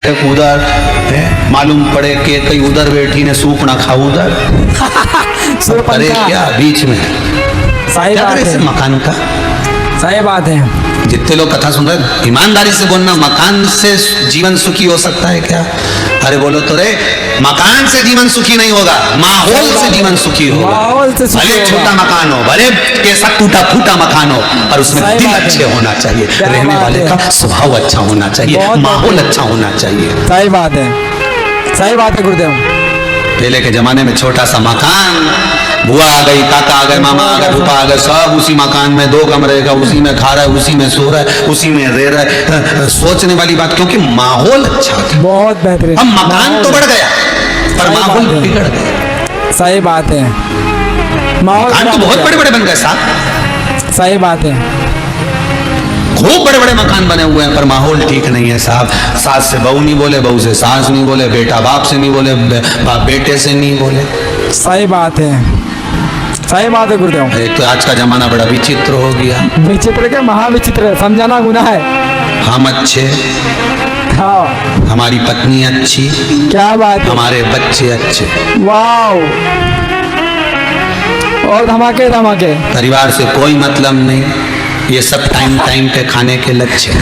उधर मालूम पड़े कि कहीं उधर बैठी ने सूप ना खाओ उधर अरे क्या बीच में सही क्या बात करे है, इस मकान का। सही बात है। जितने लोग कथा सुन रहे हैं ईमानदारी से बोलना, मकान से जीवन सुखी हो सकता है क्या? अरे बोलो तो रे, मकान से जीवन सुखी नहीं होगा, माहौल से जीवन सुखी होगा। माहौल से सुखी भले होगा। छोटा मकान हो, भले कैसा टूटा फूटा मकान हो, और उसमें सही दिल बात है। अच्छे होना चाहिए, क्या रहने बात वाले है। का स्वभाव अच्छा होना चाहिए, बहुत माहौल बात है। अच्छा होना चाहिए। सही बात है, सही बात है गुरुदेव। पहले के जमाने में छोटा सा मकान, बुआ आ गई, काका आ गए, मामा आ गए, फूफा आ गए, सब उसी मकान में 2 कमरे का, उसी में खा रहा है, उसी में सो रहा है, उसी में रह रहा है। सोचने वाली बात, क्योंकि माहौल अच्छा था। बहुत बेहतरीन। अब मकान तो बढ़ गया पर सही माहौल बात है। बिगड़ गया। सही बात है, माहौल मकान तो खराब बहुत हो बड़े गया। बड़े बन गए साहब, सही बात है, खूब बड़े बड़े मकान बने हुए हैं, पर माहौल ठीक नहीं है साहब। सास से बहू नहीं बोले, बहू से सास नहीं बोले, बेटा बाप से नहीं बोले, बाप बेटे से नहीं बोले। सही बात है, सही बात है गुरुदेव। एक तो आज का जमाना बड़ा विचित्र हो गया। विचित्र के महाविचित्र है, समझाना गुनाह है। हम अच्छे, हाँ, हमारी पत्नी अच्छी, क्या बात है। हमारे बच्चे अच्छे, वाओ, और धमाके धमाके। परिवार से कोई मतलब नहीं, ये सब टाइम टाइम पे खाने के लक्ष्य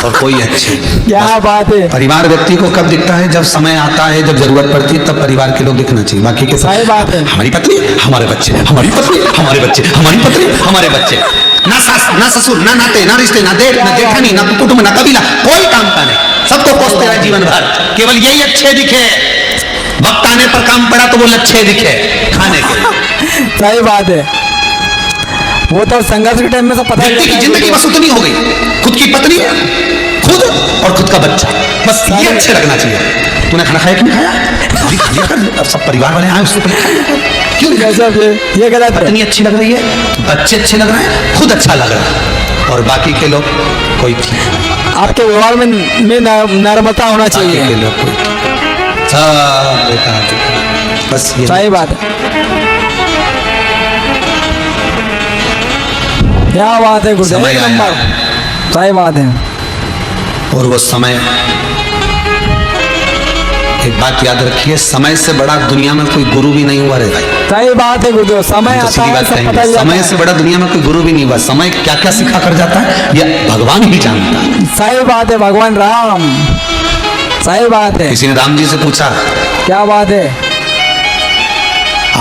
और कोई अच्छे। क्या बात है, परिवार व्यक्ति को कब दिखता है? जब समय आता है, जब जरूरत पड़ती है, तब परिवार के लोग दिखना चाहिए। बाकी के सब सही बात है। हमारी पत्नी, हमारे बच्चे, हमारी पत्नी, हमारे बच्चे, हमारी पत्नी, हमारे बच्चे। ना सास, ना ससुर, ना नाते, ना रिश्ते, ना देख, ना जेठानी, ना कुटुंब, ना कबीला, कोई काम का नहीं। सबको कोसते रहे जीवन भर, केवल यही अच्छे दिखे। वक्त आने पर काम पड़ा तो वो लच्छे दिखे खाने के। सही बात है। वो तो संघर्ष के टाइम में सब पता ही व्यक्ति की रहता है जिंदगी बस उतनी हो गई, खुद की पत्नी, खुद और खुद का बच्चा, बस ये अच्छे लगना चाहिए। तूने खाना खाया कि नहीं खाया? अभी खा लिया कर, अब सब परिवार वाले आए उससे पहले खा लिया कर। क्यों नहीं? गजब है, ये गलत है। पत्नी अच्छी लग रही है, बच्चे अच्छे लग रहे हैं, खुद अच्छा लग रहा है, और बाकी के लोग कोई ठीक। आपके व्यवहार में नर्मता होना बाकी के चाहिए। लोग कोई ठीक। सब बेकार, बस ये सही बात है, क्या बात है गुरुदेव, समय एक आया। नंबर। सही बात है, और वो समय, एक बात याद रखिए, समय से बड़ा दुनिया में कोई गुरु भी नहीं हुआ रे भाई। सही बात है गुरुदेव। समय तो आता सीधी है, बात सब कहेंगे, पता ही समय जाता से है। बड़ा दुनिया में कोई गुरु भी नहीं हुआ। समय क्या क्या सिखा कर जाता है ये भगवान ही जानता है। सही बात है, भगवान राम। सही बात है, किसी ने राम जी से पूछा, क्या बात है।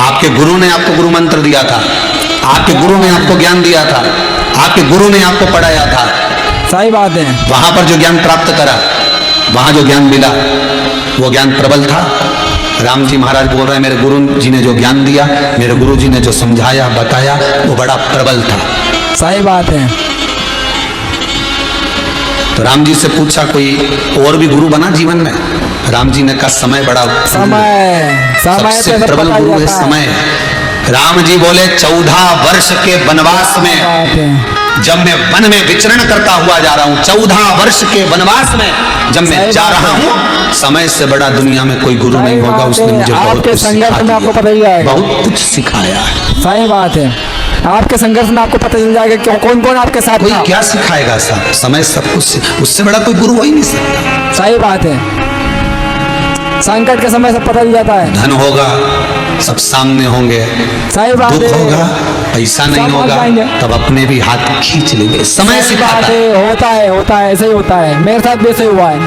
आपके गुरु ने आपको गुरु मंत्र दिया था, आपके गुरु ने आपको ज्ञान दिया था, आपके गुरु ने आपको पढ़ाया था, सही बात है, वहां पर जो ज्ञान प्राप्त करा, वहां जो ज्ञान मिला, वो ज्ञान प्रबल था। राम जी महाराज बोल रहे हैं, मेरे गुरु जी ने जो ज्ञान दिया, मेरे गुरु जी ने जो समझाया बताया, वो बड़ा प्रबल था। सही बात है। तो राम जी से पूछा, कोई और भी गुरु बना जीवन में? राम जी ने कहा, समय बड़ा समय, समय सबसे पे सब प्रबल पता ही गुरु है जाता है। समय। राम जी बोले, 14 वर्ष के वनवास में, बात है। जब मैं वन में विचरण करता हुआ जा रहा हूँ, 14 वर्ष के वनवास में जब मैं सही जा बात रहा है। हूँ, समय से बड़ा दुनिया में कोई गुरु सही नहीं होगा। बात उसने है। मुझे बहुत आपके कुछ संघर्ष सिखा में आपको दिया, पता ही जाएगा। बहुत कुछ सिखाया है। सही बात है, आपके संघर्ष में आपको पता चल जाएगा कि कौन कौन आपके साथ कोई था। क्या सिखाएगा साहब? समय सब कुछ, उससे बड़ा कोई गुरु हो ही नहीं सकता। सही बात है, संकट के समय सब पता चल जाता है। धन होगा, सब सामने होंगे, सही बात दुख है, होगा, पैसा नहीं सब होगा, जाएंगे। तब अपने भी हाथ खींच लेंगे। समय सही बात सिखाता है। है, होता है, ऐसे ही होता है। मेरे साथ भी ऐसे हुआ है।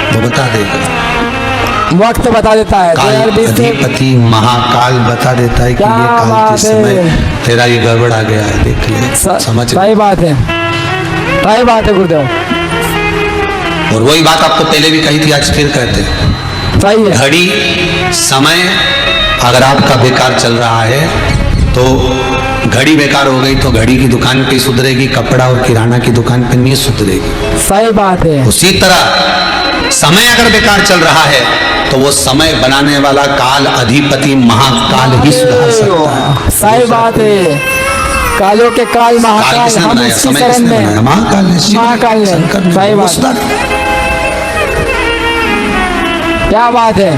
वो बता देगा, वक्त बता देता है। काल 2020 से अधिपति महाकाल बता देता है कि क्या ये काल के बात समय है। तेरा ये गड़बड़ आ गया है, देख ले, समझ। सही बात है, सही बात है गुरुदेव। और वही बात आपको पहले भी कही थी, आज फिर कहते हैं, सही है, घड़ी समय अगर आपका बेकार चल रहा है तो घड़ी बेकार हो गई तो घड़ी की दुकान पे सुधरेगी, कपड़ा और किराना की दुकान पे नहीं सुधरेगी। सही बात है, उसी तरह समय अगर बेकार चल रहा है तो वो समय बनाने वाला काल अधिपति महाकाल ही सुधार सकता है। सही बात है। कालों के काल काल महाकाल, किसने हम बनाया? उसकी समय शरण किसने में। बनाया? महाकाल ने, शिव ने, महाकाल ने। शंकर ने, सही वो बात। सुधार। क्या बात है।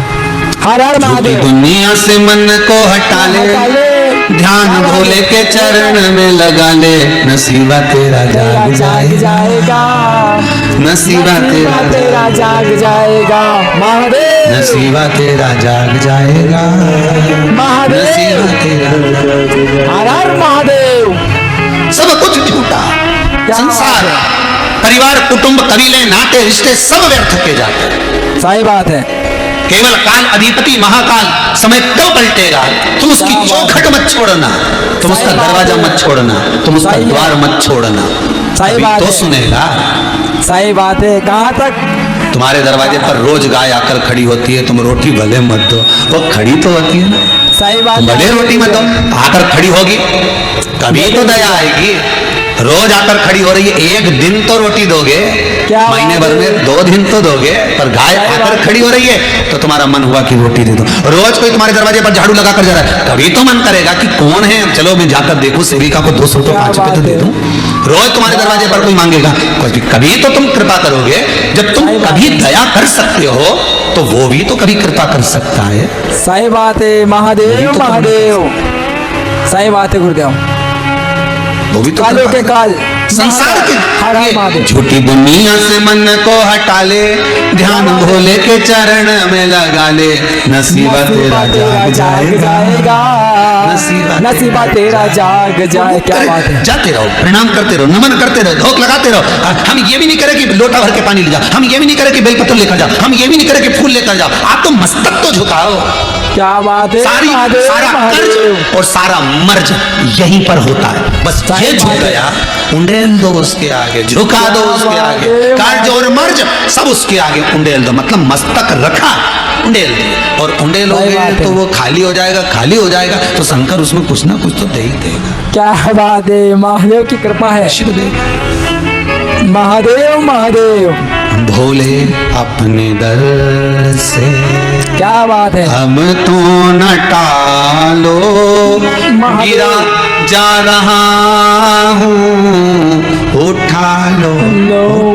हर हर झूठी महादेव। दुनिया से मन को हटा ले, हटा ले। ध्यान भोले के चरण में लगा ले, नसीबा तेरा जाग जाएगा, नसीबा तेरा जाग जाएगा। महादेव, नसीबा तेरा जाग जाएगा, महादेव, नसीबा तेरा। हर हर महादेव। सब कुछ झूठा, संसार, परिवार, कुटुंब, कबीले, नाते, रिश्ते सब व्यर्थ के जाते हैं। सही बात है। केवल काल अधिपति महाकाल समय कब पलटेगा, तुम उसकी चौखट मत छोड़ना, तुम उसका दरवाजा मत छोड़ना, तुम उसका द्वार मत छोड़ना, सही बात तो है। सुनेगा। सही बात है। कहाँ तक? तुम्हारे दरवाजे पर रोज गाय आकर खड़ी होती है, तुम रोटी भले मत दो, वो खड़ी तो होती है ना। सही बात तुम भले है। रोटी मत दो, आकर खड़ी होगी, कभी तो दया आएगी। रोज आकर खड़ी हो रही है, एक दिन तो रोटी दोगे, क्या महीने बात भर है। में 2 दिन तो दोगे, पर गाय सही आकर बात खड़ी हो रही है तो तुम्हारा मन हुआ कि रोटी दे दो। रोज कोई तुम्हारे दरवाजे पर झाड़ू लगा कर जा रहा है, कभी तो मन करेगा कि कौन है, चलो मैं जाकर देखूं, सेविका को 200 रुपये क्या 5 रुपये तो बात दे है। दूं। रोज तुम्हारे दरवाजे पर कोई मांगेगा, कभी तो तुम कृपा करोगे। जब तुम सही बात कभी है। दया कर सकते हो तो वो भी तो कभी कृपा कर सकता है। सही बात है। महादेव, तो महादेव। सही बात है गुरुदेव। वो भी तो कालों कृपा के कर- काल, संसार के हर हर ये महादेव। झूठी दुनिया से मन को हटा ले, ध्यान भोले के चरण में लगा ले, नसीबा तेरा जाग जाएगा, नसीबा तेरा जाग जाए। क्या बात है। जाते रहो, प्रणाम करते रहो, नमन करते रहो, धोख लगाते रहो। हम ये भी नहीं करें कि लोटा भर के पानी ले जाओ, हम ये भी नहीं करें कि बेलपत्र लेकर जाओ, हम ये भी नहीं करें कि फूल लेकर जाओ। आप तो मस्तक तो झुकाओ। क्या बात है। सारी महादेव, सारा महादेव। कर्ज और सारा मर्ज यहीं पर होता है। बस सही ये झुक बात है। गया, उंडेल दो उसके आगे, झुका दो उसके आगे, कर्ज और मर्ज सब उसके आगे उंडेल दो, मतलब मस्तक रखा, उंडेल दो। और उंडेलोगे सही बात है। तो वो खाली हो जाएगा, खाली हो जाएगा तो शंकर उसमें कुछ ना कुछ तो दे ही देगा। क्या बात है। महादेव की कृपा है। शिव देगा। महादेव, महादेव। भोले अपने दर से क्या बात है। हम तो न टालो, गिरा जा रहा हूँ, उठा लो, लो।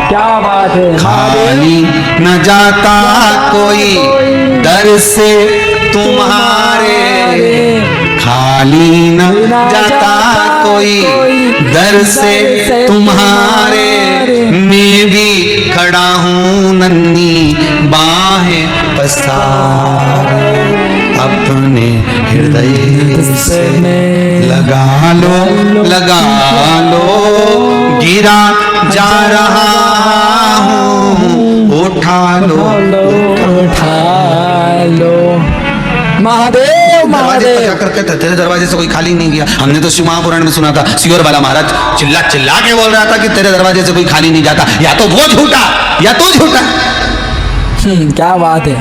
क्या बात है। खाली न जाता कोई दर से तुम्हारे, खाली न जाता कोई दर से तुम्हारे, मैं भी खड़ा हूँ नन्ही बाहें पसारे, अपने हृदय से लगा लो, लगा लो, गिरा जा रहा हूँ, उठा लो, उठा लो। महादेव, दरवाजे पर महादेव। जाकर कहते तेरे दरवाजे से कोई खाली नहीं गया। हमने तो शिव महापुराण में सुना था, सियोर वाला महाराज चिल्ला चिल्ला के बोल रहा था कि तेरे दरवाजे से कोई खाली नहीं जाता। या तो वो झूठा या तो झूठा। क्या बात है।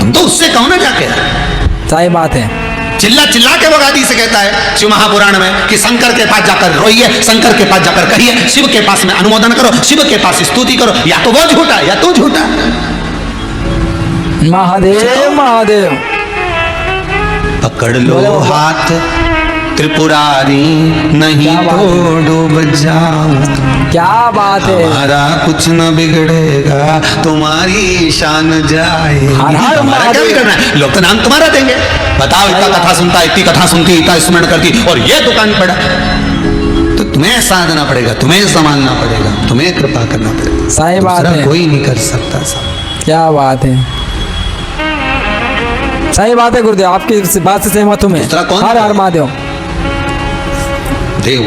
तुम तो उससे कहो ना जाके। सही बात है। चिल्ला चिल्ला के वो गादी से कहता है शिव महापुराण में कि शंकर के पास जाकर रोइए, शंकर के पास जाकर कहिए, शिव के पास में अनुमोदन करो, शिव के पास स्तुति करो। या तो वो झूठा या तो झूठा। महादेव, महादेव। पकड़ लो बोलो। हाथ त्रिपुरारी, नहीं क्या बात तो डूब जाऊं। क्या बात है। हमारा कुछ न बिगड़ेगा, तुम्हारी शान जाएगी। हर हर हमारा क्या महादेव। बिगड़ना है? लोग तो नाम तुम्हारा देंगे। बताओ, इतना कथा सुनता, इतनी कथा सुनती, इतना स्मरण करती, और ये दुकान पड़ा, तो तुम्हें साधना पड़ेगा, तुम्हें संभालना पड़ेगा, तुम्हें कृपा करना पड़ेगा। सही बात दूसरा है। कोई नहीं कर सकता सब। क्या बात है। सही बात है गुरुदेव, आपकी इस बात से सहमत हूँ मैं। दूसरा कौन? हर हर महादेव। देव,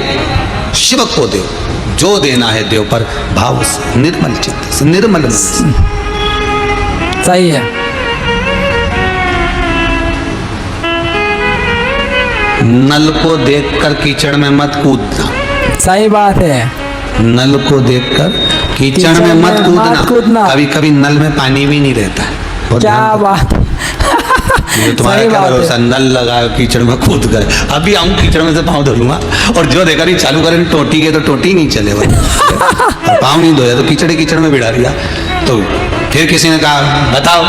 शिव को देव, जो देना है देव, पर भाव से, निर्मल चित्त से, निर्मल मन से। सही है। नल को देखकर कीचड़ में मत कूदना। सही बात है। नल को देखकर कीचड़ में मत कूदना। कूदना। कभी कभी नल में पानी भी नहीं रहता है। बहुत क्या ध्यान बात। रखो। ये तुम्हारा सही क्या बात है। भरोसा, नल लगाओ कीचड़ में कूद गए। अभी आऊं कीचड़ में से पाँव धो लूंगा, और जो देखा नहीं चालू करें टोटी के तो टोटी नहीं चले और पाँव नहीं धोया तो कीचड़ कीचड़ में बिड़ा दिया। तो फिर किसी ने कहा बताओ,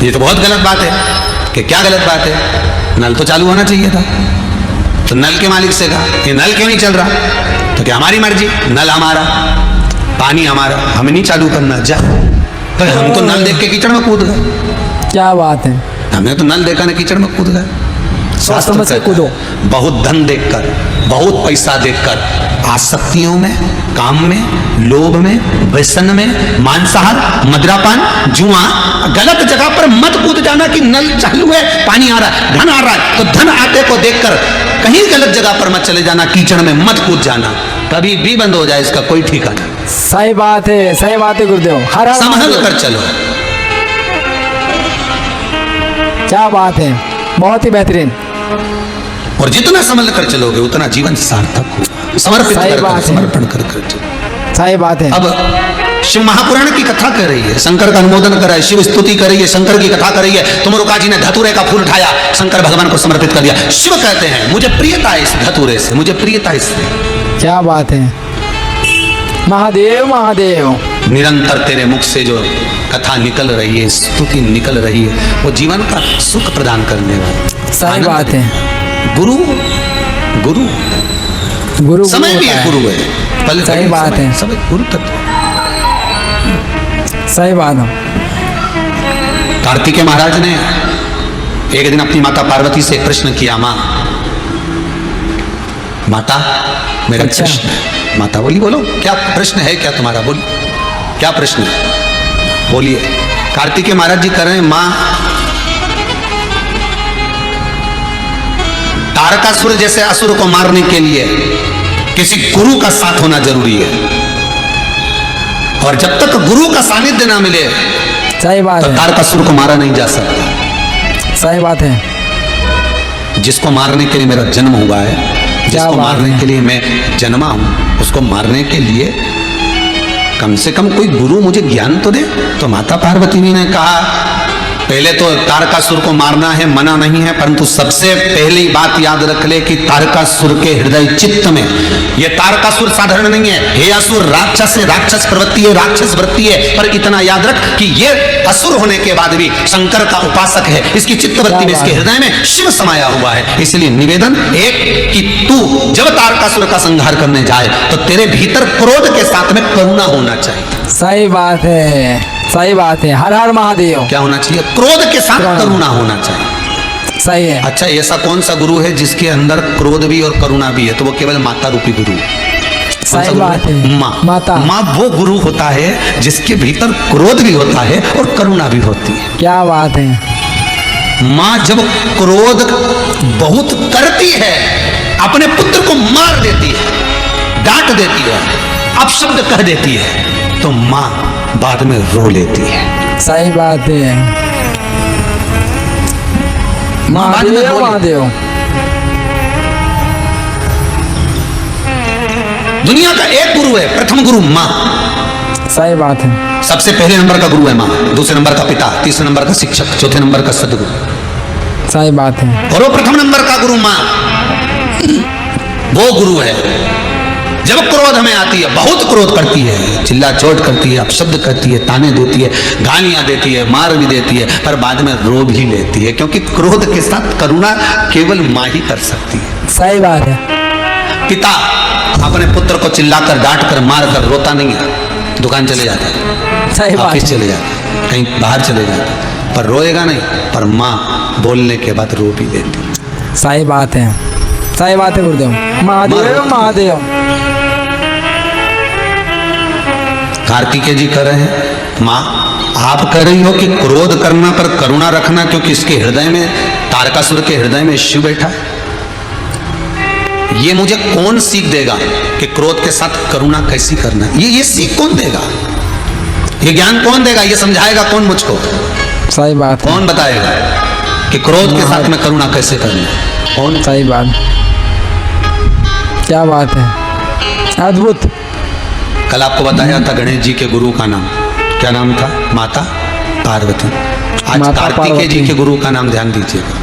ये तो बहुत गलत बात है। कि क्या गलत बात है? नल तो चालू होना चाहिए था। तो नल के मालिक से कहा ये नल क्यों नहीं चल रहा? तो क्या हमारी मर्जी, नल हमारा, पानी हमारा, हमें नहीं चालू करना, जा। तो हम तो नल देख के कीचड़ में कूद गए। क्या बात है। हमें तो नल देखा ना कीचड़ में कूद गए। शास्त्र समझ से कहता है, कूदो। बहुत धन देखकर, बहुत पैसा देखकर, आसक्तियों में, काम में, लोभ में, व्यसन में, मांसाहार, मदिरापान, जुआ, गलत जगह पर मत कूद जाना कि नल चालू है, पानी आ रहा है, धन आ रहा है, तो धन आते को देखकर कहीं गलत जगह पर मत चले जाना, कीचड़ में मत कूद जाना, कभी भी बंद हो जाए इसका कोई ठिकाना। सही बात है गुरुदेव। हर हर संभल महादेव। कर चलो। क्या बात है, बहुत ही बेहतरीन। और जितना संभल कर चलोगे उतना जीवन सार्थक होगा। समर्पित सही कर बात है। समर्पण कर चलो। सही बात है। अब शिव महापुराण की कथा कर रही है, शंकर का अनुमोदन कर रहा है, शिव स्तुति कर रही है, शंकर की कथा कर रही है। तुमरुका जी ने धतूरे का फूल उठाया, शंकर भगवान को समर्पित कर दिया। शिव कहते हैं मुझे प्रियता है इस धतूरे से, मुझे प्रियता इससे। क्या बात है। महादेव महादेव। निरंतर तेरे मुख से जो कथा निकल रही है, स्तुति निकल रही है, वो जीवन का सुख प्रदान करने वाला। सही आनंद बात है। गुरु गुरु गुरु समय भी होता है, है। गुरु है। पल सही लगे बात समय, है। समय गुरु तत्व। सही बात है। कार्तिकेय महाराज ने एक दिन अपनी माता पार्वती से एक प्रश्न किया, माँ माता मेरा अच्छा। प्रश्न है। माता बोली बोलो क्या प्रश्न है, क्या तुम्हारा, बोली क्या प्रश्न है, बोलिए। कार्तिकेय महाराज जी कह रहे हैं, माँ तारकासुर जैसे असुर को मारने के लिए किसी गुरु का साथ होना जरूरी है, और जब तक गुरु का सानिध्य ना मिले सही बात तो है। तारकासुर को मारा नहीं जा सकता। सही बात है। जिसको मारने के लिए मेरा जन्म हुआ है, जिसको बात मारने है। के लिए मैं जन्मा हूं, उसको मारने के लिए कम से कम कोई गुरु मुझे ज्ञान तो दे। तो माता पार्वती जी ने कहा, पहले तो तारकासुर को मारना है मना नहीं है, परंतु सबसे पहली बात याद रख ले कि तारकासुर के हृदय चित्त में, ये तारकासुर साधारण नहीं है, हे असुर राक्षस है, राक्षस प्रवृत्ति है, राक्षस वृत्ति है, पर इतना याद रख कि ये असुर होने के बाद भी शंकर का उपासक है, इसकी चित्त वृत्ति में, इसके हृदय में शिव समाया हुआ है। इसलिए निवेदन एक कि तू जब तारकासुर का संहार करने जाए तो तेरे भीतर क्रोध के साथ में करुणा होना चाहिए। सही बात है। सही बात है। हर हर महादेव। क्या होना चाहिए? क्रोध के साथ करुणा होना चाहिए। सही है। अच्छा, ऐसा कौन सा गुरु है जिसके अंदर क्रोध भी और करुणा भी है? तो वो केवल माता रूपी गुरु है। कौन सा सही गुरु बात है। माँ। माता। माँ वो गुरु होता है जिसके भीतर क्रोध भी होता है और करुणा भी होती है। क्या बात है। माँ जब क्रोध बहुत करती है, अपने पुत्र को मार देती है, डांट देती है, अपशब्द कह देती है, तो माँ बाद में रो लेती है। सही बात है। महादेव महादेव। दुनिया का एक गुरु है, प्रथम गुरु माँ। सही बात है। सबसे पहले नंबर का गुरु है माँ, दूसरे नंबर का पिता, तीसरे नंबर का शिक्षक, चौथे नंबर का सदगुरु। सही बात है। और वो प्रथम नंबर का गुरु माँ, वो गुरु है। जब क्रोध में आती है, बहुत क्रोध करती है, चिल्ला चोट करती है, अपशब्द करती है, ताने देती है, गालियां देती है, मार भी देती है, पर बाद में रो भी लेती है, क्योंकि क्रोध के साथ करुणा केवल माँ ही कर सकती है। सही बात है। पिता अपने पुत्र को चिल्लाकर, डांट कर, मार कर रोता नहीं है, दुकान चले जाता है, सही बात ऑफिस है। चले जाता है, कहीं बाहर चले जाता है, पर रोएगा नहीं। पर माँ बोलने के बाद रो भी देती है। सही बात है। सही बात है गुरुदेव। महादेव महादेव। कार्तिकेय जी कह रहे हैं, माँ आप कह रही हो कि क्रोध करना पर करुणा रखना, क्योंकि इसके हृदय में, तारकासुर के हृदय में शिव बैठा है। ये मुझे कौन सीख देगा कि क्रोध के साथ करुणा कैसी करना है? ये सीख कौन देगा? ये ज्ञान कौन देगा? ये समझाएगा कौन मुझको? सही बात है। कौन बताएगा कि क्रोध के साथ में करुणा कैसे करनी है? कौन? सही बात। क्या बात है। अद्भुत। कल आपको बताया था गणेश जी के गुरु का नाम क्या नाम था? माता पार्वती। आज माता कार्तिकेय जी पार्वती। के गुरु का नाम ध्यान दीजिएगा।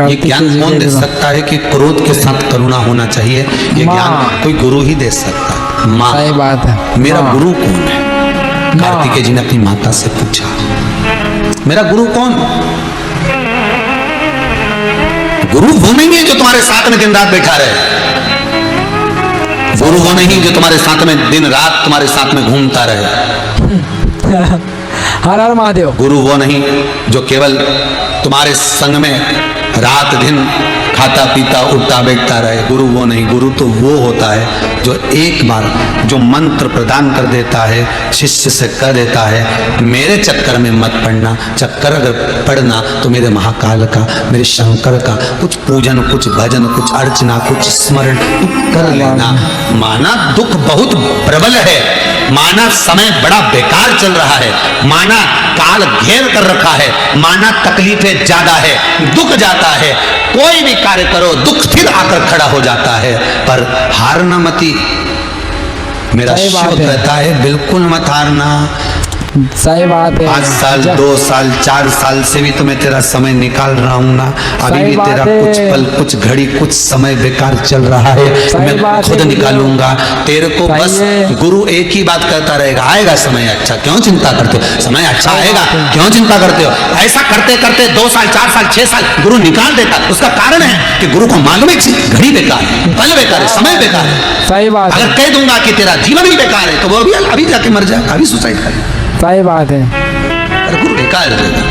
ये ज्ञान कार्तिकेय जी कौन के दे गुरु। सकता है कि क्रोध के साथ करुणा होना चाहिए? ये माँ। ज्ञान कोई गुरु ही दे सकता है। माँ। सही बात है। मेरा माँ। गुरु कौन है? कार्तिकेय जी ने अपनी माता से पूछा, मेरा गुरु कौन? गुरु वो नहीं है जो तुम्हारे साथ में दिन रात बैठा रहे। गुरु वो नहीं जो तुम्हारे साथ में दिन रात तुम्हारे साथ में घूमता रहे। हर हर महादेव। गुरु वो नहीं जो केवल तुम्हारे संग में रात दिन खाता पीता उठता बैठता रहे। गुरु वो नहीं, गुरु तो वो होता है जो एक बार जो मंत्र प्रदान कर देता है, शिष्य से कह देता है मेरे चक्कर में मत पड़ना, चक्कर अगर पड़ना तो मेरे महाकाल का, मेरे शंकर का कुछ पूजन, कुछ भजन, कुछ अर्चना, कुछ स्मरण तू कर लेना। माना दुख बहुत प्रबल है, माना समय बड़ा बेकार चल रहा है, माना काल घेर कर रखा है, माना तकलीफें ज्यादा है, दुख जाता है, कोई भी कार्य करो दुख फिर आकर खड़ा हो जाता है, पर हार न मती। मेरा सही बात शिव है। कहता है बिल्कुल मत हारना। सही बात है। 5 साल 2 साल 4 साल से भी तो मैं तेरा समय निकाल रहा हूं ना, अभी सही भी बात तेरा है। कुछ पल, कुछ घड़ी, कुछ समय बेकार चल रहा है, सही मैं बात खुद है। निकालूंगा तेरे को। सही बस है। गुरु एक ही बात कहता रहेगा, आएगा समय अच्छा, क्यों चिंता करते हो, समय अच्छा सही आएगा, बात है। क्यों चिंता करते हो। ऐसा करते करते 2 साल 4 साल 6 साल गुरु निकाल देता। उसका कारण है कि गुरु को मालूम है कि घड़ी बेकार है, पल बेकार है, समय बेकार है। सही बात है। अगर कह दूंगा कि तेरा जीवन ही बेकार है तो वो अभी जाके मर जाएगा, अभी सुसाइड करेगा। सही बात है। अरे गुरु निकाल देगा,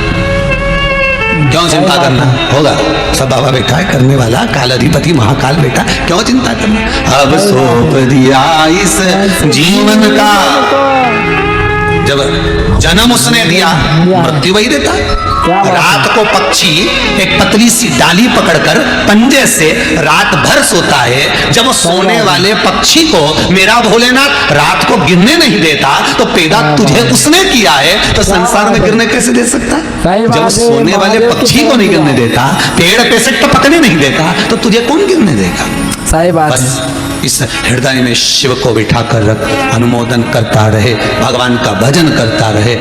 क्यों चिंता बात करना, होगा सब बाबा बेटा है करने वाला, काल अधिपति महाकाल बेटा, क्यों चिंता करना। अब सौंप दिया इस जीवन का, जब जन्म उसने दिया मृत्यु वही देता। क्या बात है। रात को पक्षी एक पतली सी डाली पकड़कर पंजे से रात भर सोता है। जब वो सोने वाले पक्षी को मेरा भोलेनाथ रात को गिरने नहीं देता तो पैदा तुझे उसने किया है, तो संसार में गिरने कैसे दे सकता। सही बात जब है। सोने वाले महादेव पक्षी को नहीं गिरने देता, पेड़ पे से टपकने नहीं देता, तो तुझे कौन गिरने देगा। सही बात बस है। इस हृदय में शिव को बिठा कर रख, अनुमोदन करता रहे, भगवान का भजन करता रहे।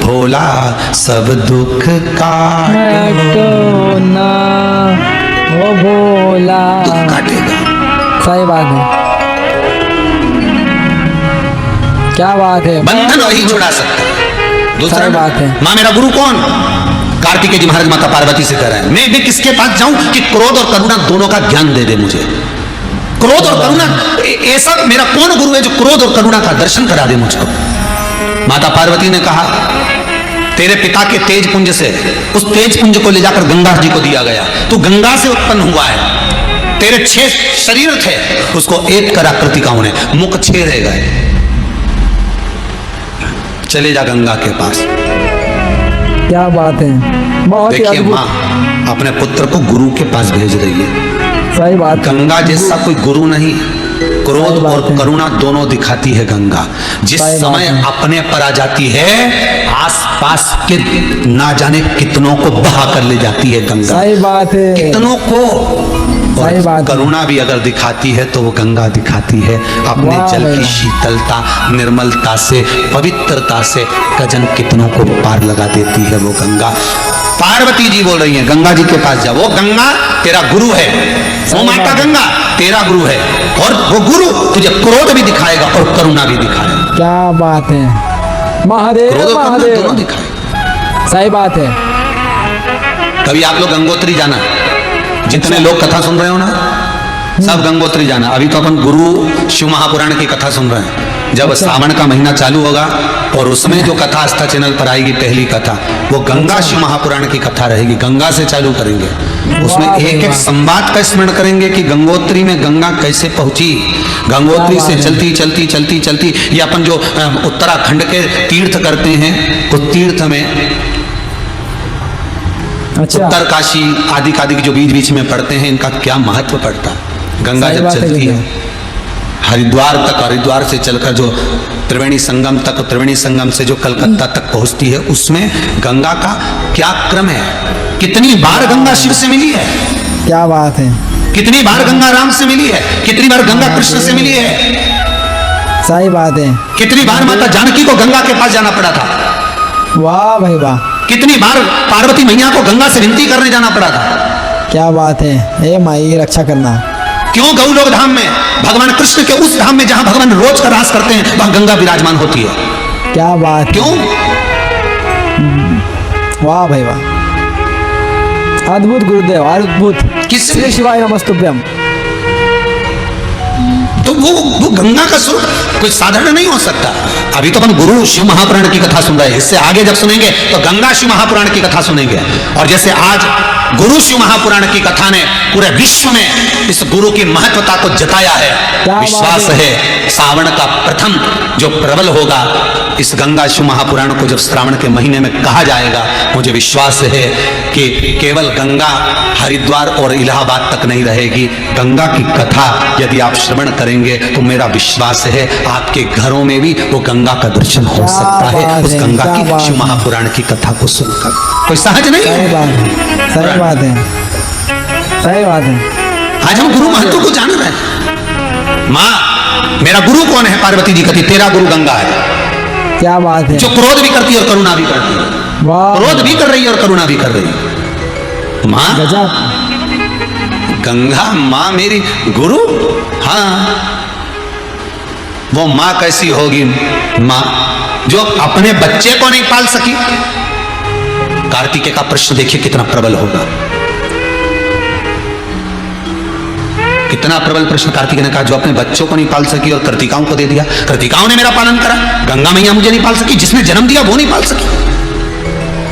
भोला सब दुख काटो ना ओ भोला। दुख काटेगा। सही बात है। क्या बात है। बंधन वही छुड़ा सकता है, दूसरा सही बात है। माँ मेरा गुरु कौन। कार्तिकेय जी महाराज माता पार्वती से कह रहे हैं मैं किसके पास जाऊं कि क्रोध और करुणा दोनों का ज्ञान दे दे मुझे। क्रोध और करुणा ऐसा मेरा कौन गुरु है जो क्रोध और करुणा का दर्शन करा दे मुझको। माता पार्वती ने कहा तेरे पिता के तेज पुंज से उस तेज पुंज को ले जाकर गंगा जी को दिया गया, तू गंगा से उत्पन्न हुआ है। तेरे 6 शरीर थे, उसको एक कर आकृति का होने, मुख 6 रह गए। चले जा गंगा के पास। क्या बात है। बहुत ही देखिए अद्भुत। माँ अपने पुत्र को गुरु के पास भेज रही है। सही बात। गंगा जैसा कोई गुरु नहीं, क्रोध सही बात और है। करुणा दोनों दिखाती है गंगा। जिस सही बात समय है। अपने पर आ जाती है, आसपास के ना जाने कितनों को बहा कर ले जाती है गंगा। सही बात है। कितनों को। सही और बात है। करुणा भी अगर दिखाती है तो वो गंगा दिखाती है अपने वाह जल की भैया। शीतलता, निर्मलता से, पवित्रता से गजन कितनों को पार लगा देती है वो गंगा। पार्वती जी बोल रही हैं गंगा जी के पास जा, वो गंगा तेरा गुरु है, वो सही माता बात है। गंगा तेरा गुरु है, और वो गुरु तुझे क्रोध भी दिखाएगा और करुणा भी दिखाएगा। क्या बात है। क्रोध महादेव और करुणा महादेव। दोनों दिखाएगा। सही बात है। कभी आप लोग गंगोत्री जाना, जितने लोग कथा सुन रहे हो ना सब गंगोत्री जाना। अभी तो अपन गुरु शिव महापुराण की कथा सुन रहे हैं। जब सावन का महीना चालू होगा और उसमें जो कथा आस्था चैनल पर आएगी पहली कथा, वो गंगा शिव महापुराण की कथा रहेगी। गंगा से चालू करेंगे, उसमें वाह एक भाई एक वाह। संवाद का स्मरण करेंगे कि गंगोत्री में गंगा कैसे पहुंची। गंगोत्री क्या से बात है। चलती चलती चलती चलती ये अपन जो उत्तराखंड के तीर्थ करते हैं, उस तीर्थ में अच्छा। उत्तरकाशी आदि आदि जो बीच बीच में पड़ते हैं, इनका क्या महत्व पड़ता है। गंगा सही जब बात है चलती है भैया। हरिद्वार तक, हरिद्वार से चलकर जो त्रिवेणी संगम तक, त्रिवेणी संगम से जो कलकत्ता तक पहुंचती है, उसमें गंगा का क्या क्रम है। कितनी बार गंगा शिव से मिली है, क्या बात है। कितनी बार गंगा राम से मिली है, कितनी बार गंगा कृष्ण से मिली है, सही बात है। कितनी बार माता जानकी को गंगा के पास जाना पड़ा था, वाह भाई वाह। कितनी बार पार्वती मैया को गंगा से विनती करने जाना पड़ा था। क्या बात है। हे माई रक्षा करना। क्यों गौलोक धाम में, भगवान कृष्ण के उस धाम में जहां भगवान रोज का रास करते हैं, वहां गंगा विराजमान होती है। क्या बात है। क्यों? वाह भाई वाह। अद्भुत गुरुदेव, अद्भुत। किस श्री शिवाय नमस्तुभ्यम। तो वो गंगा का स्वरूप कोई साधारण नहीं हो सकता। अभी तो अपन गुरु शिव महापुराण की कथा सुन रहे हैं, इससे आगे जब सुनेंगे तो गंगा शिव महापुराण की कथा सुनेंगे। और जैसे आज गुरु शिव महापुराण की कथा ने पूरे विश्व में इस गुरु की महत्वता को जताया है। विश्वास है श्रावण का प्रथम जो प्रबल होगा, इस गंगा शिव महापुराण को जब श्रावण के महीने में कहा जाएगा, मुझे विश्वास है कि केवल गंगा हरिद्वार और इलाहाबाद तक नहीं रहेगी। गंगा की कथा यदि आप श्रवण करेंगे तो मेरा विश्वास है आपके घरों में भी वो गंगा का दर्शन हो सकता है, उस गंगा की शिव महापुराण की कथा को सुनकर। कोई सहज नहीं है। सही बात है, सही बात है। आज हम गुरु महत्व को जान रहे हैं। माँ मेरा गुरु कौन है? पार्वती जी कहती तेरा गुरु गंगा है। क्या बात है। जो क्रोध भी करती है और करुणा भी करती है, क्रोध भी कर रही है और करुणा भी कर रही है। माँ गंगा माँ मेरी गुरु। हाँ, वो माँ कैसी होगी? माँ जो अपने बच्चे को नहीं पाल सकी। कार्तिकेय का प्रश्न देखिए कितना प्रबल होगा, कितना प्रबल प्रश्न कार्तिकेय ने कहा। जो अपने बच्चों को नहीं पाल सकी और कृतिकाओं को दे दिया, कृतिकाओं ने मेरा पालन करा, गंगा मैया मुझे नहीं पाल सकी, जिसने जन्म दिया वो नहीं पाल सकी।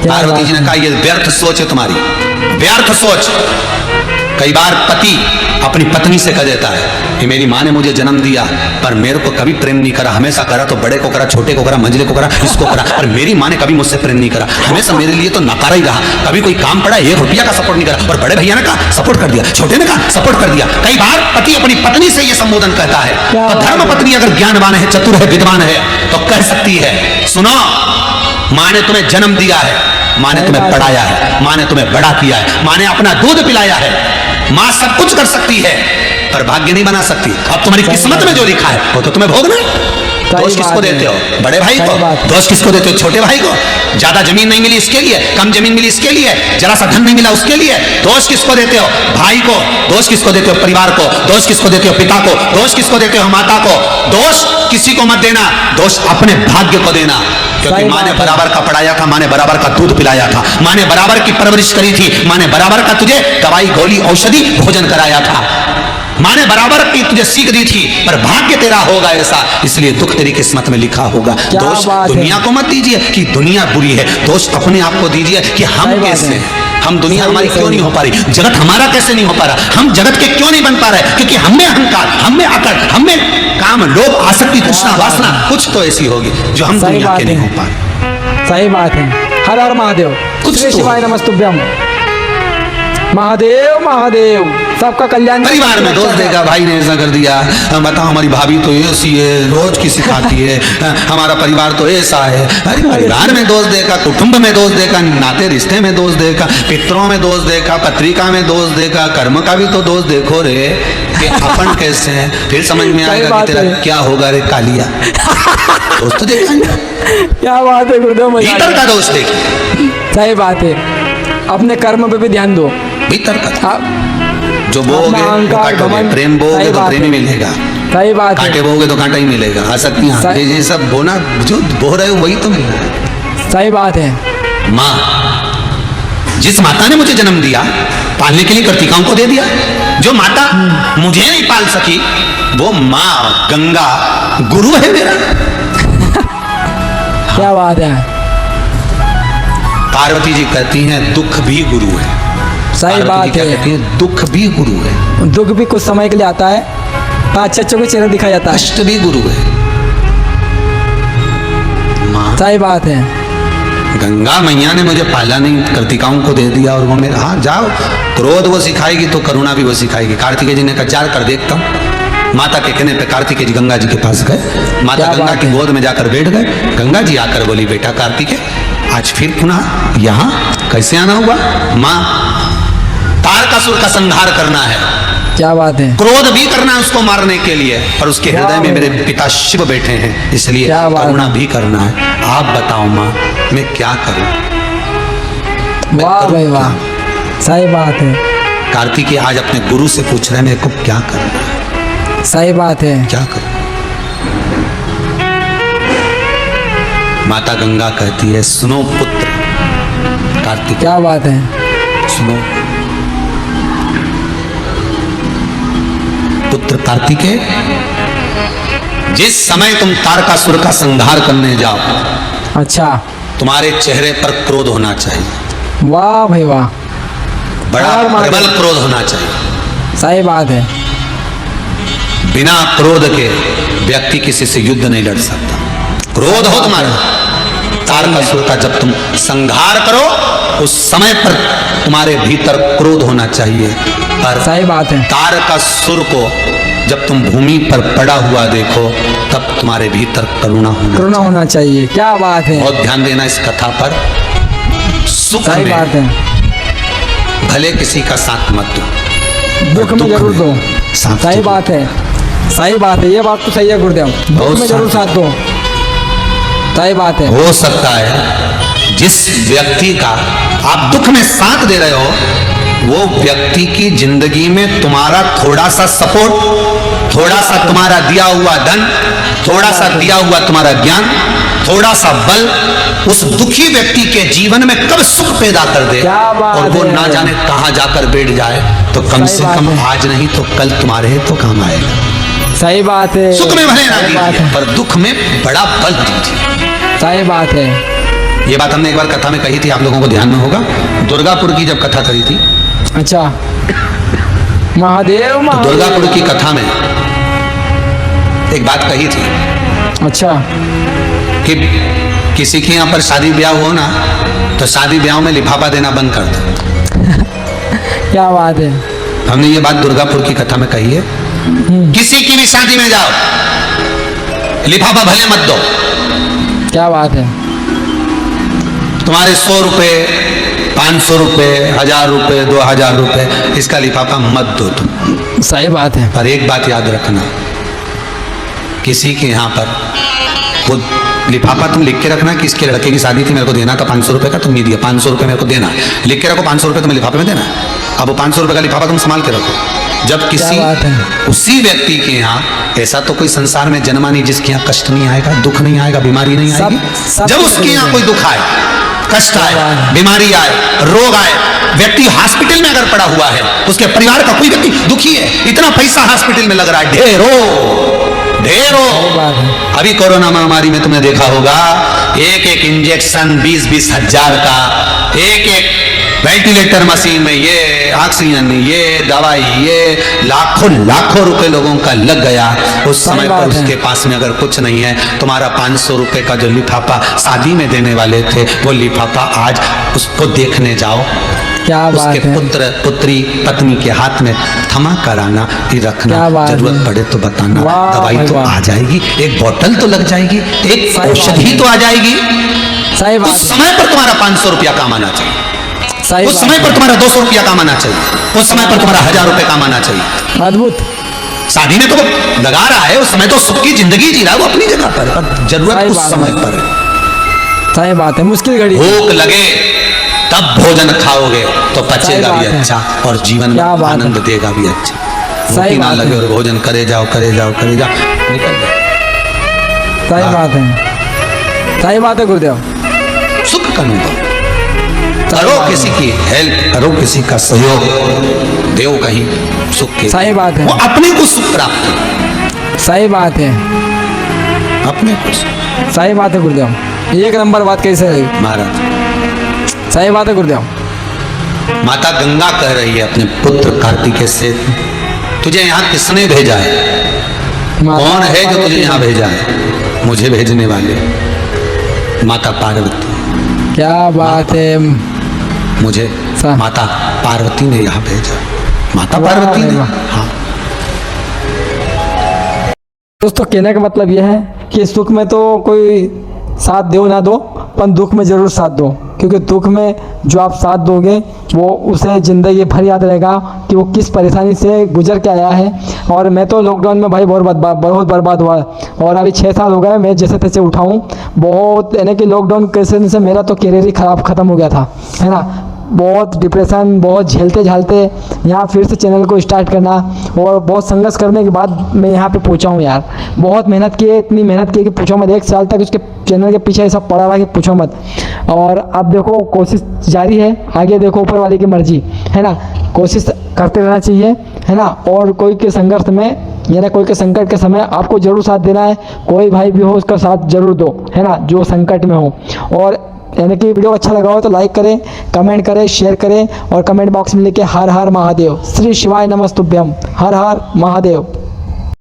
पार्वती जी ने कहा ये व्यर्थ सोच है तुम्हारी, व्यर्थ सोच। कई बार पति अपनी पत्नी से कह देता है कि मेरी माँ ने मुझे जन्म दिया पर मेरे को कभी प्रेम नहीं करा, हमेशा करा तो बड़े को करा, छोटे को करा, मंझले को करा, इसको करा, पर मेरी माँ ने कभी मुझसे प्रेम नहीं करा, हमेशा मेरे लिए तो नकारा ही रहा। कभी कोई काम पड़ा 1 रुपया का सपोर्ट नहीं करा, और बड़े भैया ने कहा सपोर्ट कर दिया, छोटे ने कहा सपोर्ट कर दिया। कई बार पति अपनी पत्नी से यह संबोधन कहता है। तो धर्म पत्नी अगर ज्ञानवान है, चतुर है, विद्वान है तो कह सकती है सुनो, माँ ने तुम्हें जन्म दिया है, माँ ने तुम्हें पढ़ाया है, माँ ने तुम्हें बड़ा किया है, माँ ने अपना दूध पिलाया है। माँ सब कुछ कर सकती है पर भाग्य नहीं बना सकती। अब तुम्हारी किस्मत में जो लिखा है वो तो तुम्हें भोगना है। दोष किसको देते हो? बड़े भाई को। दोष किसको देते हो? छोटे भाई को। ज्यादा जमीन नहीं मिली इसके लिए, कम जमीन मिली इसके लिए, जरा सा धन नहीं मिला उसके लिए। दोष किसको देते हो? भाई को। दोष किसको देते हो? परिवार को। दोष किसको देते हो? पिता को। दोष किसको देते हो? माता को। दोष किसी को मत देना, दोष अपने भाग्य को देना। क्योंकि माँ ने बराबर का पढ़ाया था, माँ ने बराबर का दूध पिलाया था, माँ ने बराबर की परवरिश करी थी, माँ ने बराबर का तुझे दवाई गोली औषधि भोजन कराया था, माँ ने बराबर की तुझे सीख दी थी, पर भाग्य तेरा होगा ऐसा, इसलिए दुख तेरी किस्मत में लिखा होगा। दोष दुनिया को मत दीजिए कि दुनिया बुरी है, दोष अपने आप को दीजिए कि हम कैसे, हम दुनिया हमारी क्यों नहीं हो पा रही, जगत हमारा कैसे नहीं हो पा रहा, हम जगत के क्यों नहीं बन पा रहे, क्योंकि हमें अहंकार, हमें आकर, हमें काम, लोभ, आसक्ति, तृष्णा, वासना कुछ तो ऐसी होगी जो हम दुनिया के नहीं हो पा रहे। सही बात है। हर हर महादेव, कुछ श्री शिवाय नमस्तुभ्यम। महादेव महादेव, सबका कल्याण। परिवार में दोष देगा, भाई ने ऐसा कर दिया, बताओ हमारी भाभी तो ऐसी है, रोज की सिखाती है, हमारा परिवार तो ऐसा है। अरे परिवार में दोष देगा, कुटुंब में दोष देगा, नाते रिश्ते में दोष देगा, पितरों में दोष देगा, पत्रिका में दोष देगा, कर्म का भी तो दोष देखो रे कि अपन कैसे हैं। फिर समझ में आएगा कि तेरा क्या होगा रे कालिया। दोष तो देखा क्या बात है गुरुदेव, भीतर का दोष देख। सही बात है। अपने कर्म पे भी ध्यान दो। भीतर का जो बोओगे वो काटोगे, प्रेम बोओगे तो प्रेम ही मिलेगा, सही बात है। कांटे बोओगे तो कांटा ही मिलेगा। आसक्तियां ये सब बोना, जो बो रहे हो वही तो मिल रहा है। सही बात है। माँ, जिस माता ने मुझे जन्म दिया, पालने के लिए कर्तिकाओं को दे दिया, जो माता मुझे नहीं पाल सकी वो माँ गंगा गुरु है मेरा। क्या बात है। पार्वती जी कहती हैं दुख भी गुरु है। सही बात है। कहती है दुख भी गुरु है। दुख भी कुछ समय के लिए आता है, अच्छे को चेहरा दिखाया जाता है। कष्ट भी गुरु है। माँ, सही बात है। गंगा मैया ने मुझे पाला नहीं, कर्तिकाओं को दे दिया और वो मेरा, हाँ जाओ, क्रोध वो सिखाएगी तो करुणा भी वो सिखाएगी। कार्तिकेय जी ने कहा चार कर देखता हूँ। माता के कहने पे कार्तिकेय जी गंगा जी के पास गए, माता गंगा की गोद में जाकर बैठ गए। गंगा जी आकर बोली बेटा कार्तिकेय आज फिर पुनः यहाँ कैसे आना हुआ? माँ, तारकासुर का संहार करना है। क्या बात है। क्रोध भी करना है उसको मारने के लिए, और उसके हृदय में मेरे पिता शिव बैठे हैं, इसलिए करुणा भी करना है। आप बताओ माँ मैं क्या करूं? वाह भाई वाह, सही बात है। कार्तिकेय आज अपने गुरु से पूछ रहे हैं मेरे को क्या करना है। सही बात है। क्या करूं? माता गंगा कहती है सुनो पुत्र कार्तिकेय। क्या बात है। सुनो पुत्र कार्तिकेय, जिस समय तुम तारकासुर का संहार करने जाओ, अच्छा, तुम्हारे चेहरे पर क्रोध होना चाहिए, वाह भाई वाह, बड़ा और मारे। प्रबल क्रोध होना चाहिए। सही बात है। बिना क्रोध के व्यक्ति किसी से युद्ध नहीं लड़ सकता। क्रोध हो तुम्हारा, तारकासुर का जब तुम संहार करो उस समय पर तुम्हारे भीतर क्रोध होना चाहिए। पर सही बात है। तारकासुर को जब तुम भूमि पर पड़ा हुआ देखो तब तुम्हारे भीतर करुणा होना करुणा होना चाहिए। क्या बात है, बहुत ध्यान देना इस कथा पर। सुख सही में बात है। भले किसी का साथ मत दो, दुख में जरूर दो। साथ सही दो। बात है, सही बात है, ये बात तो सही है गुरुदेव, दुख बहुत में जरूर साथ साथ दो। सही बात है। हो सकता है जिस व्यक्ति का आप दुख में साथ दे रहे हो वो व्यक्ति की जिंदगी में तुम्हारा थोड़ा सा सपोर्ट, थोड़ा सा तुम्हारा दिया हुआ धन, थोड़ा सा दिया हुआ तुम्हारा ज्ञान, थोड़ा सा बल उस दुखी व्यक्ति के जीवन में कब सुख पैदा कर दे क्या बात और वो है। ना जाने कहां जाकर बैठ जाए। तो कम सही से बात कम है। आज नहीं तो कल तुम्हारे तो काम आएगा। सही बात है। सुख में भले ना सही बात दीजिए है। पर दुख में बड़ा बल दीजिए। सही बात है। ये बात हमने एक बार कथा में कही थी, आप लोगों को ध्यान में होगा। दुर्गापुर की जब कथा करी थी, अच्छा, महादेव तो महादेव। दुर्गापुर की कथा में एक बात कही थी अच्छा, कि किसी के यहाँ पर शादी ब्याह हो ना तो शादी ब्याह में लिफाफा देना बंद कर दो। क्या बात है। हमने ये बात दुर्गापुर की कथा में कही है। किसी की भी शादी में जाओ लिफाफा भले मत दो। क्या बात है। तुम्हारे 100 रुपए, 500 रुपए, 1000 रुपए, 2000 रुपए, इसका लिफाफा मत दो तुम। सही बात है। पर एक बात याद रखना, किसी के यहाँ पर वो लिफाफा तुम लिख के रखना कि इसके लड़के की शादी थी, मेरे को देना था 500 रुपए का, तुम नहीं दिया, 500 रुपए मेरे को देना, लिख के रखो 500 रुपए तुम्हें लिफाफे में देना। अब वो 500 रुपए का लिफाफा तुम संभाल के रखो। जब किसी बात है। उसी व्यक्ति के यहाँ, ऐसा तो कोई संसार में जन्मा नहीं जिसके यहाँ कष्ट नहीं आएगा, दुख नहीं आएगा, बीमारी नहीं सब- आएगी। सब जब उसके यहाँ कोई दुख आए, कष्ट आए, बीमारी आए, रोग आए, व्यक्ति हॉस्पिटल में अगर पड़ा हुआ है, उसके परिवार का कोई व्यक्ति दुखी है, इतना पैसा हॉस्पिटल में लग रहा है, ढेरों। बात है। अभी कोरोना महामारी में तुमने देखा होगा एक एक इंजेक्शन 20-20 हजार का, एक एक वेंटिलेटर मशीन में ये ऑक्सीजन, ये दवाई, ये लाखों रुपए लोगों का लग गया। उस सही समय पर बात है। उसके पास में अगर कुछ नहीं है, तुम्हारा 500 रुपए का जो लिफाफा शादी में देने वाले थे वो लिफाफा आज उसको देखने जाओ, क्या बात उसके है। पुत्र पुत्री पत्नी के हाथ में थमा कर आना, ही रखना, क्या बात जरूरत है। पड़े तो बताना। वाह दवाई भाई तो वाह। आ जाएगी, एक बोतल तो लग जाएगी, एक सही बात औषधि है। तो आ जाएगी। सही बात उस है। समय पर तुम्हारा 500 रुपया काम आना चाहिए, सही उस बात समय है। पर तुम्हारा 200 रुपया काम आना चाहिए, उस समय पर तुम्हारा 1000 रुपये काम आना चाहिए। अद्भुत। शादी में तो वो लगा रहा है, उस समय तो सुख की जिंदगी जी रहा है, वो अपनी जगह पर है, पर जरूरत सही उस बात समय है। पर है। सही बात है। मुश्किल घड़ी। भूख लगे तब भोजन खाओगे तो पचेगा सही भी बात है। अच्छा और जीवन में क्या बात है। आनंद देगा भी अच्छा। सही भूख ना बात लगे है। और भोजन करे जाओ निकल जाओ। सही हाँ। बात है। सही बात है गुरुदेव। सुख का अनुभव सही करो, बात है। किसी की हेल्प करो, किसी का सहयोग देव कहीं सुख के, सही बात है। वो अपने को सुख प्राप्त हो, सही बात है। अपने को सुख। सही बात है गुरुदेव। एक नंबर बात कैसे है। महाराज, सही बात है गुरुदेव। माता गंगा कह रही है अपने पुत्र कार्तिकेय से, तुझे यहाँ किसने भेजा है? कौन है जो तुझे यहाँ भेजा है? मुझे भेजने वाले माता पार्वती। क्या बात है। मुझे सा- माता पार्वती ने यहाँ भेजा। माता वाह पार्वती भाई ने, वाह। हाँ। दोस्तों कहने का मतलब यह है कि सुख में तो कोई साथ दो ना दो, पर दुख में ज़रूर साथ दो, क्योंकि दुख में जो आप साथ दोगे वो उसे ज़िंदगी भर याद रहेगा कि वो किस परेशानी से गुजर के आया है। और मैं तो लॉकडाउन में भाई बहुत बर्बाद हुआ, और अभी 6 साल हो गए मैं जैसे तैसे उठाऊँ। बहुत यानी कि लॉकडाउन कैसे से मेरा तो करियर ही ख़त्म हो गया था, है ना। बहुत डिप्रेशन, बहुत झेलते झालते यहाँ फिर से चैनल को स्टार्ट करना, और बहुत संघर्ष करने के बाद मैं यहाँ पे पहुँचा हूँ यार। बहुत मेहनत की है, इतनी मेहनत की कि पूछो मत। 1 साल तक उसके चैनल के पीछे ऐसा पड़ा रहा कि पूछो मत। और अब देखो कोशिश जारी है, आगे देखो ऊपर वाले की मर्जी, है ना। कोशिश करते रहना चाहिए, है ना। और कोई के संघर्ष में यानी कोई के संकट के समय आपको जरूर साथ देना है, कोई भाई भी हो उसका साथ जरूर दो, है ना, जो संकट में हो। और यानी कि वीडियो अच्छा लगा हो तो लाइक करें, कमेंट करें, शेयर करें और कमेंट बॉक्स में लिखे हर हर महादेव, श्री शिवाय नमस्तुभ्यम, हर हर महादेव।